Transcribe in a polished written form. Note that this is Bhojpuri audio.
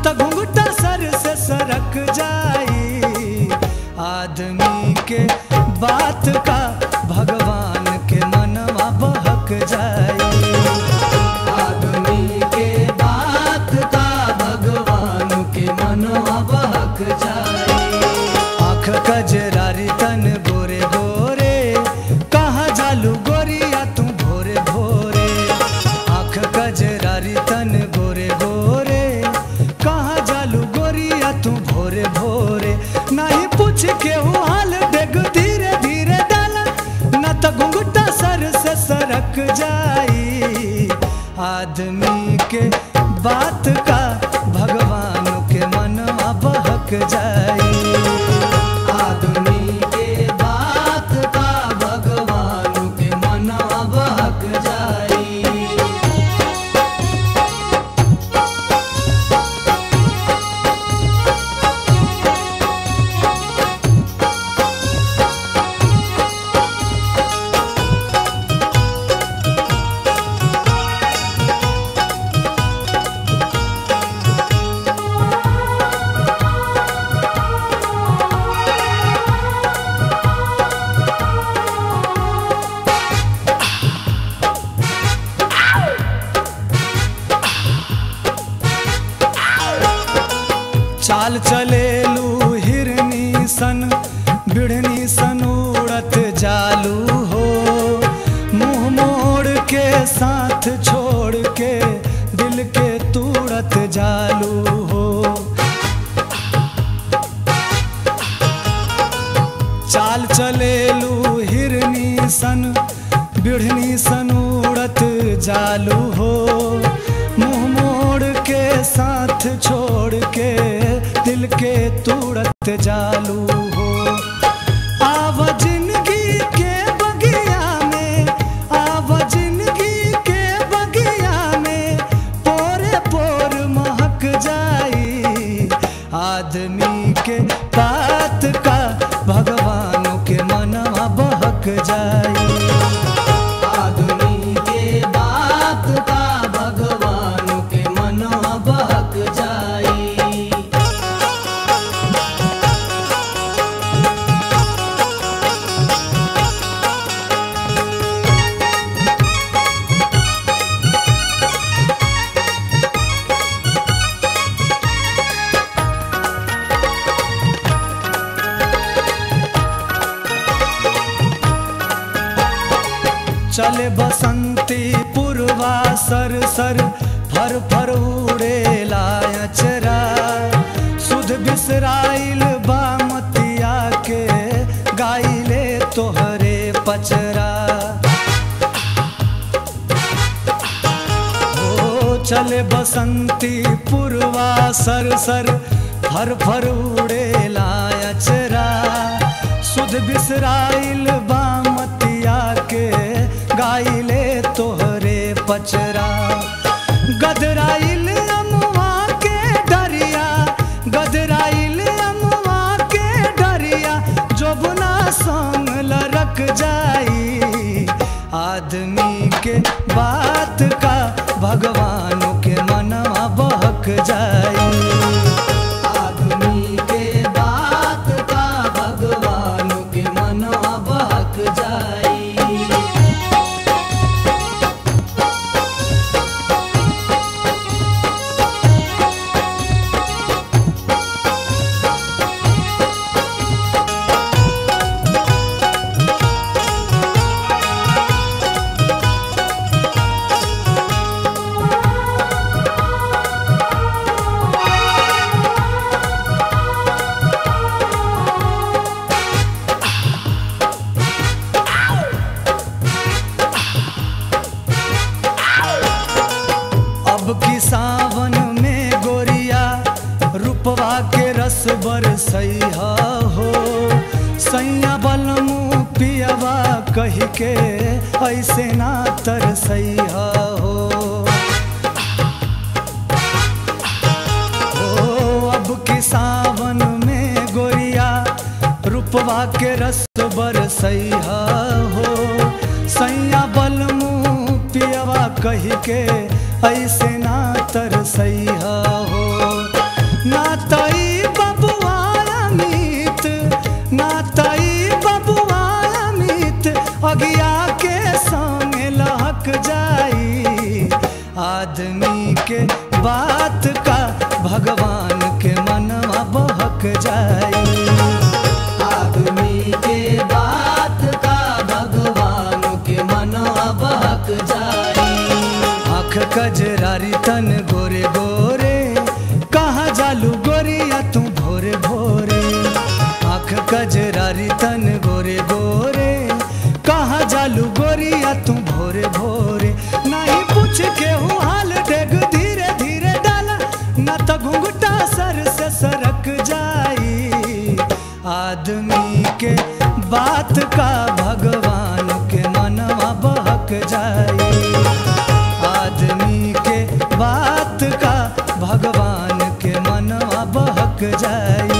तो घुंघटा सर से सरक जाई। आदमी के बात का भगवान के मनवा बहक जाई। आदमी के बात का भगवान के मनवा बहक जाई। आँख कजरारी तन गोरे गोरे, कहाँ जालू गोरिया तू भोरे भोरे। आँख कजरारी तन गोरे गोरे, कहाँ जालू गोरिया तू भोरे भोरे। नहीं पूछ के वो हाल डेग धीरे धीरे डाला, न तो घुंघटा सर से सरक जाई। आदमी के बात का भगवान के मनवा बहक जाई। आदमी के बात का भगवान के मनवा बहक जाई। चाल चलेलू हिरनी सन, बिढ़नी सन उड़त जालू हो। मुंह मोड़ के साथ छोड़ के दिल के तूड़त जालू हो। चाल चलेलू हिरनी सन, बिढ़नी सन उड़त जालू हो। मुंह मोड़ के साथ छोड़ के दिल के तूड़त जालू हो। आव जिंदगी के बगिया में, आव जिंदगी के बगिया में, पोरे पोर महक जाई। आदमी के बात का भगवान के मनवा बहक जाई। आदमी के बात का भगवान के मनवा बहक जाई। चले बसंती पुरवा सर सर, फर फर उड़े लायचरा। सुध बिसराइल बामतिया के, गाइले तोहरे पचरा। ओ चले बसंती पुरवा सर सर, फर फर उड़े लायचरा। सुध बिसराइल बामतिया के, गाइले तोहरे पचरा। गदराइल अमुआ के डरिया, गदराइल अमुआ के डरिया, जोबना संग लरक जाई। आदमी के बात का भगवान के मनवा बहक जाई। आदमी के बात का भगवान के मनवा बहक जाई। सावन में गोरिया रूपवा के रस बरसैया हो। सैया बलमू पियवा कह के ऐसे ना तरसैया हो। अब की सावन में गोरिया रूपवा के रस बरसैया हो। सैया बलमू पियवा कह के ऐसे ना तरसैया हो। बहक जाई। आदमी के बात का भगवान के मनवा बहक जाई। आँख कजरारी तन गोरे गोरे, कहाँ जालू गोरिया तू भोरे भोरे। आँख कजरारी तन गोरे गोरे, कहाँ जालू गोरिया तू भोरे भोरे। नहीं पूछ के हूँ हाल डेग धीरे धीरे डाला, न तो घुंघटा सर से सरक जाई। आदमी के बात का भगवान के मनवा बहक जाई। आदमी के बात का भगवान के मनवा बहक जाई।